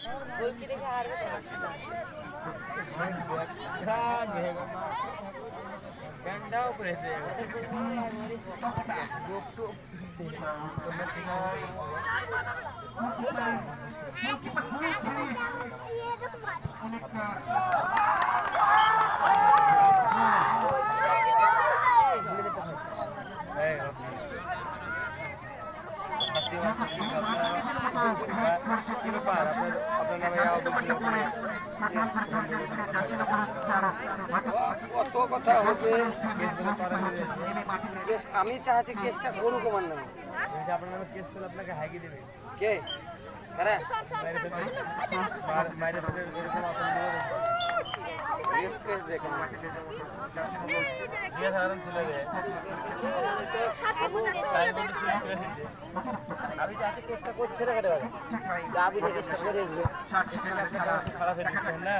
गोलकी देखে হারবে গন্ডা উপরে কত কথা হবে আমি চাচ্ছি কেসটা কোন কমার নামে আপনার নামে কেস করলে আপনাকে হাইকি দেবে কে কারা বাইরে থেকে এরকম আপনার কেস দেখেন আমি চাচ্ছি কেসটা করছে না কেন গাবি কেসটা করে দিবে খারাপ হয়ে যাচ্ছে না